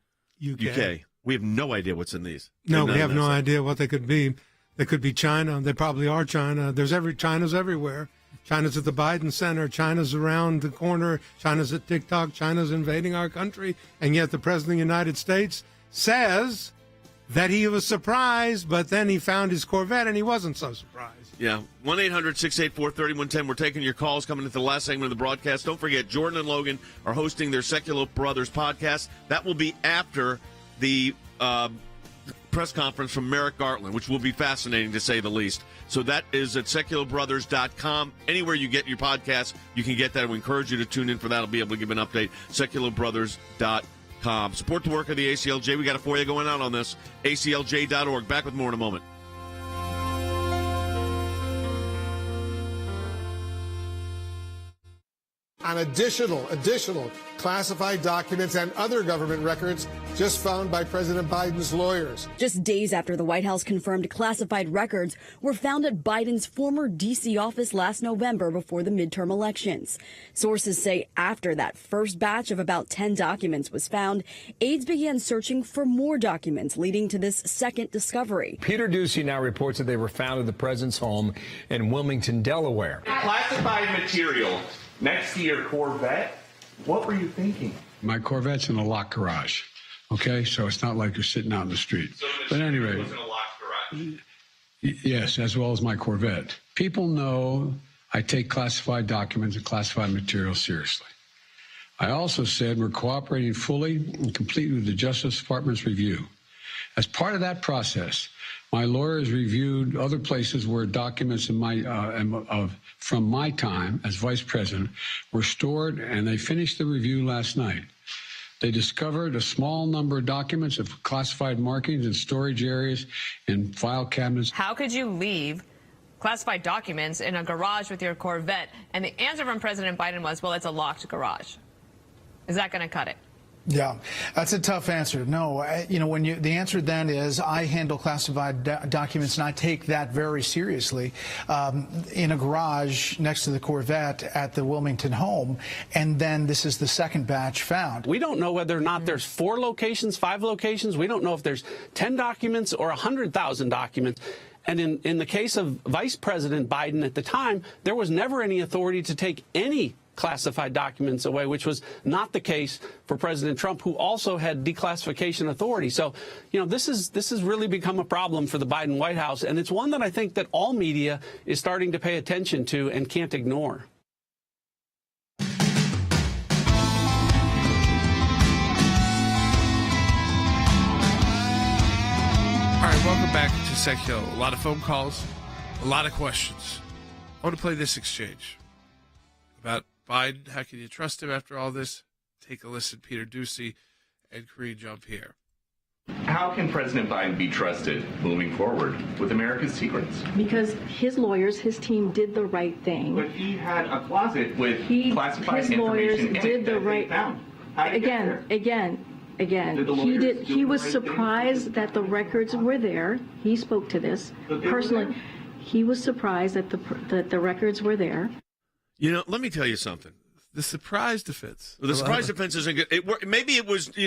UK. We have no idea what's in these. No, we have no idea what they could be. They could be China. They probably are China. China's everywhere. China's at the Biden Center. China's around the corner. China's at TikTok. China's invading our country. And yet the President of the United States says that he was surprised, but then he found his Corvette and he wasn't so surprised. Yeah, 1-800-684-3110. We're taking your calls coming into the last segment of the broadcast. Don't forget, Jordan and Logan are hosting their Sekulow Brothers podcast. That will be after the press conference from Merrick Garland, which will be fascinating to say the least. So that is at SekulowBrothers.com. Anywhere you get your podcast, you can get that. We encourage you to tune in for that. I'll be able to give an update. SekulowBrothers.com. Support the work of the ACLJ. We got a FOIA going out on this. ACLJ.org. Back with more in a moment. On additional classified documents and other government records just found by President Biden's lawyers. Just days after the White House confirmed classified records were found at Biden's former D.C. office last November before the midterm elections. Sources say after that first batch of about 10 documents was found, aides began searching for more documents, leading to this second discovery. Peter Ducey now reports that they were found at the president's home in Wilmington, Delaware. Classified material next to your Corvette. What were you thinking? My Corvette's in a locked garage. Okay, so it's not like you're sitting out in the street. But anyway, was in a locked garage. Yes, as well as my Corvette. People know I take classified documents and classified material seriously. I also said we're cooperating fully and completely with the Justice Department's review. As part of that process, my lawyers reviewed other places where documents in from my time as vice president were stored, and they finished the review last night. They discovered a small number of documents of classified markings in storage areas and file cabinets. How could you leave classified documents in a garage with your Corvette, and the answer from President Biden was, well, it's a locked garage. Is that going to cut it? Yeah, that's a tough answer. No, when the answer then is I handle classified documents and I take that very seriously in a garage next to the Corvette at the Wilmington home, and then this is the second batch found. We don't know whether or not there's 4 locations, 5 locations. We don't know if there's 10 documents or 100,000 documents. And in the case of Vice President Biden at the time, there was never any authority to take any classified documents away, which was not the case for President Trump, who also had declassification authority. So, this has really become a problem for the Biden White House, and it's one that I think that all media is starting to pay attention to and can't ignore. All right, welcome back to Sekulow. A lot of phone calls, a lot of questions. I want to play this exchange about Biden. How can you trust him after all this? Take a listen. Peter Ducey and Karine Jean-Pierre. How can President Biden be trusted moving forward with America's secrets? Because his lawyers, his team did the right thing. But he had a closet with classified his lawyers information did the right found. Again. He was surprised that the records were there. He spoke to this personally. He was surprised that the records were there. Let me tell you something. The surprise defense. Well, the surprise defense isn't good. Maybe it was, he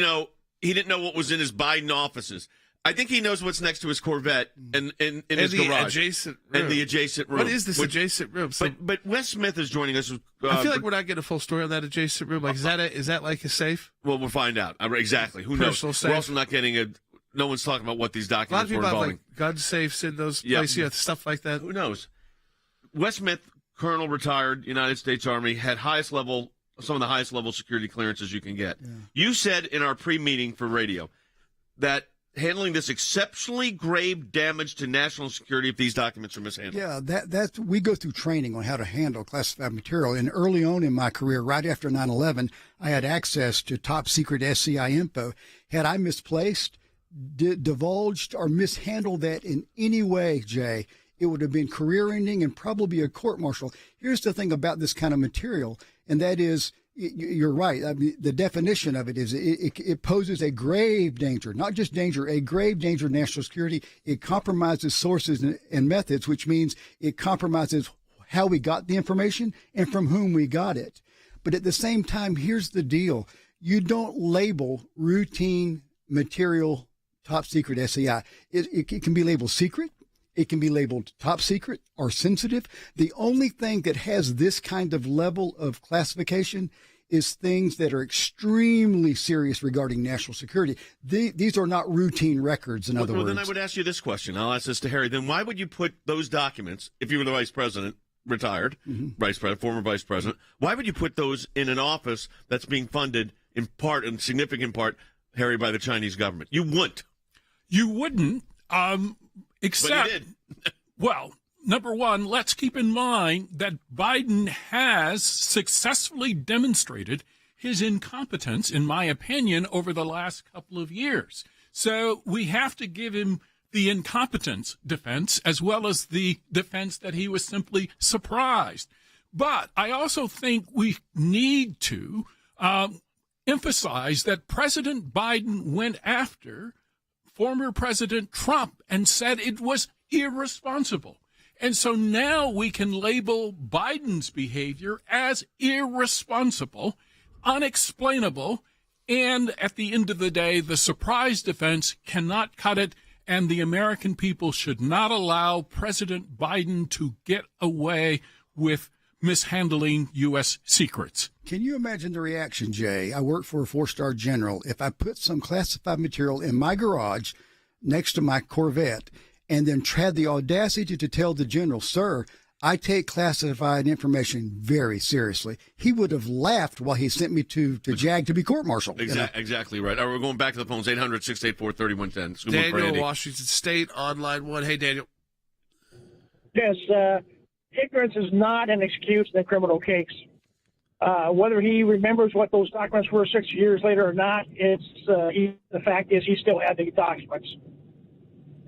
didn't know what was in his Biden offices. I think he knows what's next to his Corvette and in his garage. Adjacent room. And the adjacent room. What is this adjacent room? So, but Wes Smith is joining us. I feel like we're not getting a full story on that adjacent room. Like, is that like a safe? Well, we'll find out. Exactly. Who Personal knows? safe. We're also not getting no one's talking about what these documents were involving. A lot of involving. people have, gun safes in those places, stuff like that. Who knows? Wes Smith, Colonel, retired, United States Army, had some of the highest level security clearances you can get. Yeah. You said in our pre-meeting for radio that handling this exceptionally grave damage to national security if these documents are mishandled. Yeah, that's we go through training on how to handle classified material. And early on in my career, right after 9/11, I had access to top secret SCI info. Had I misplaced, divulged, or mishandled that in any way, Jay, it would have been career-ending and probably a court-martial. Here's the thing about this kind of material, and that is, you're right. I mean, the definition of it is it poses a grave danger, not just danger, a grave danger to national security. It compromises sources and methods, which means it compromises how we got the information and from whom we got it. But at the same time, here's the deal. You don't label routine material top secret SCI. It can be labeled secret. It can be labeled top secret or sensitive. The only thing that has this kind of level of classification is things that are extremely serious regarding national security. These are not routine records, in other words. Well, then I would ask you this question. I'll ask this to Harry. Then why would you put those documents, if you were the vice president, retired, former vice president, why would you put those in an office that's being funded in significant part, Harry, by the Chinese government? You wouldn't. You wouldn't. Except, well, number one, let's keep in mind that Biden has successfully demonstrated his incompetence, in my opinion, over the last couple of years. So we have to give him the incompetence defense as well as the defense that he was simply surprised. But I also think we need to emphasize that President Biden went after former President Trump and said it was irresponsible. And so now we can label Biden's behavior as irresponsible, unexplainable, and at the end of the day, the surprise defense cannot cut it, and the American people should not allow President Biden to get away with mishandling U.S. secrets. Can you imagine the reaction, Jay? I work for a 4-star general. If I put some classified material in my garage next to my Corvette and then had the audacity to tell the general, sir, I take classified information very seriously, he would have laughed while he sent me to JAG to be court-martialed. Exactly right. All right, we're going back to the phones, 800-684-3110. Daniel, Washington State, on line 1. Hey, Daniel. Yes, ignorance is not an excuse in a criminal case. Whether he remembers what those documents were 6 years later or not, the fact is he still had the documents.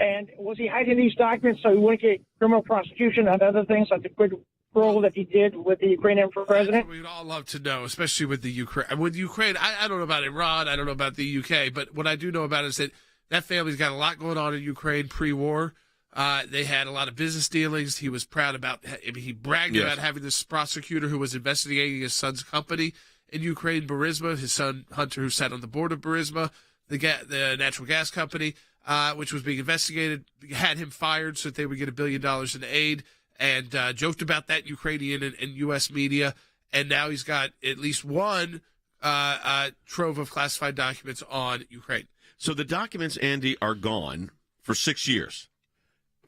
And was he hiding these documents so he wouldn't get criminal prosecution and other things like the quid pro that he did with the Ukrainian president? We'd all love to know, especially with the Ukraine. With Ukraine, I don't know about Iran, I don't know about the UK, but what I do know about is that family's got a lot going on in Ukraine pre-war. They had a lot of business dealings. He was proud about. He bragged about having this prosecutor who was investigating his son's company in Ukraine, Burisma. His son Hunter, who sat on the board of Burisma, the natural gas company, which was being investigated, had him fired so that they would get $1 billion in aid, and joked about that Ukrainian and U.S. media. And now he's got at least one trove of classified documents on Ukraine. So the documents, Andy, are gone for 6 years.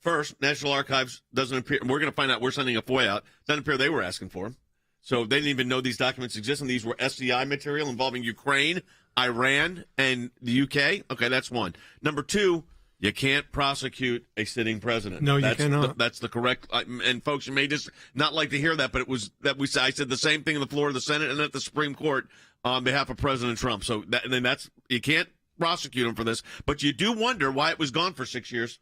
First, National Archives doesn't appear. We're going to find out. We're sending a FOIA out. Doesn't appear they were asking for them. So they didn't even know these documents exist, and these were SCI material involving Ukraine, Iran, and the UK. Okay, that's one. Number two, you can't prosecute a sitting president. No, you cannot. That's the correct. And folks, you may just not like to hear that, but it was that I said the same thing on the floor of the Senate and at the Supreme Court on behalf of President Trump. So that's you can't prosecute him for this, but you do wonder why it was gone for 6 years.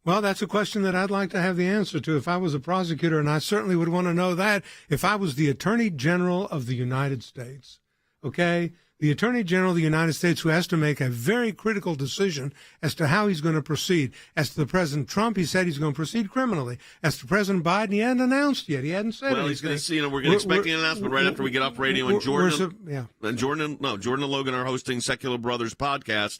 Well, that's a question that I'd like to have the answer to if I was a prosecutor, and I certainly would want to know that if I was the Attorney General of the United States. Okay? The Attorney General of the United States, who has to make a very critical decision as to how he's going to proceed. As to the President Trump, he said he's going to proceed criminally. As to President Biden, he hadn't announced yet. He hadn't said anything. Well, he's going to see, we're expecting an announcement right after we get off radio. And Jordan and Logan are hosting Sekulow Brothers podcast,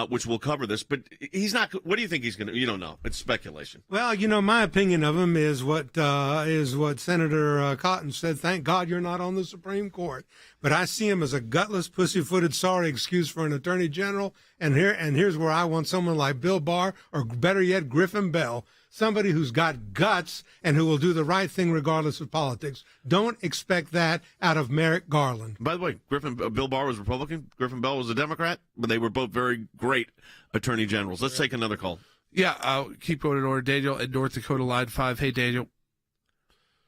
which will cover this. But he's not. What do you think he's going to? You don't know. It's speculation. Well, my opinion of him is what Senator Cotton said. Thank God you're not on the Supreme Court. But I see him as a gutless, pussy-footed, sorry excuse for an attorney general. And here's where I want someone like Bill Barr, or better yet, Griffin Bell, somebody who's got guts and who will do the right thing regardless of politics. Don't expect that out of Merrick Garland. By the way, Bill Barr was Republican. Griffin Bell was a Democrat, but they were both very great attorney generals. Let's take another call. Yeah, I'll keep going in order. Daniel in North Dakota, line 5. Hey, Daniel.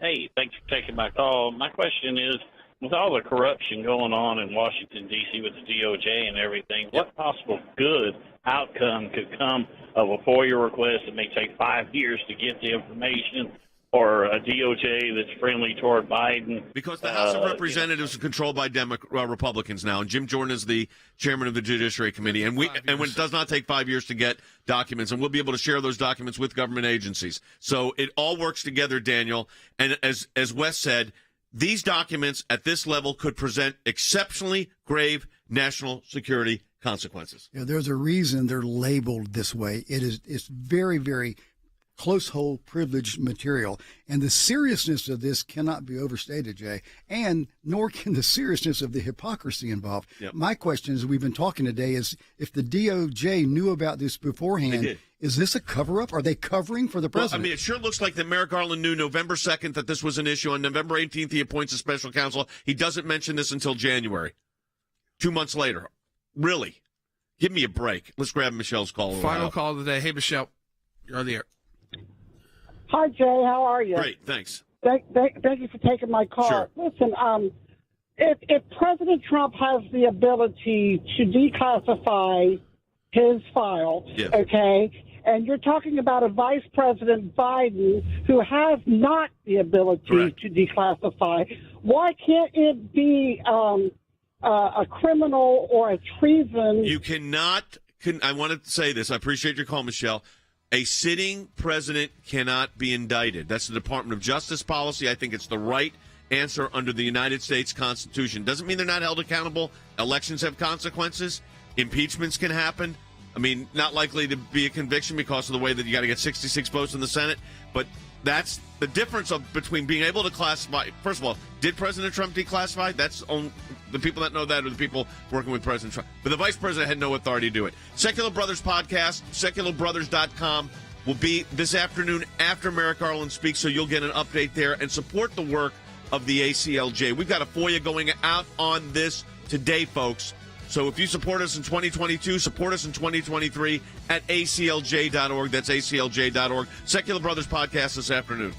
Hey, thanks for taking my call. My question is, with all the corruption going on in Washington, D.C. with the DOJ and everything, what possible good outcome could come of a FOIA request that may take 5 years to get the information, or a DOJ that's friendly toward Biden? Because the House of Representatives is controlled by Republicans now, and Jim Jordan is the chairman of the Judiciary Committee, and when it does not take 5 years to get documents, and we'll be able to share those documents with government agencies. So it all works together, Daniel. And as Wes said, these documents at this level could present exceptionally grave national security consequences. Yeah, there's a reason they're labeled this way. It's very, very close hold privileged material. And the seriousness of this cannot be overstated, Jay, and nor can the seriousness of the hypocrisy involved. Yep. My question, as we've been talking today, is if the DOJ knew about this beforehand, is this a cover-up? Are they covering for the president? Well, it sure looks like that Merrick Garland knew November 2nd that this was an issue. On November 18th, he appoints a special counsel. He doesn't mention this until January, 2 months later. Really? Give me a break. Let's grab Michelle's call. Final call of the day. Hey, Michelle, you're on the air. Hi, Jay. How are you? Great, thanks. Thank you for taking my call. Sure. Listen, if President Trump has the ability to declassify his files, okay, and you're talking about a Vice President Biden who has not the ability to declassify, why can't it be a criminal or a treason? You cannot. I want to say this. I appreciate your call, Michelle. A sitting president cannot be indicted. That's the Department of Justice policy. I think it's the right answer under the United States Constitution. Doesn't mean they're not held accountable. Elections have consequences. Impeachments can happen. I mean, not likely to be a conviction because of the way that you got to get 66 votes in the Senate. But that's the difference between being able to classify. First of all, did President Trump declassify? That's on the people that know that are the people working with President Trump. But the vice president had no authority to do it. Sekulow Brothers podcast, SekulowBrothers.com, will be this afternoon after Merrick Garland speaks, so you'll get an update there and support the work of the ACLJ. We've got a FOIA going out on this today, folks. So if you support us in 2022, support us in 2023 at aclj.org. That's aclj.org. Sekulow Brothers podcast this afternoon.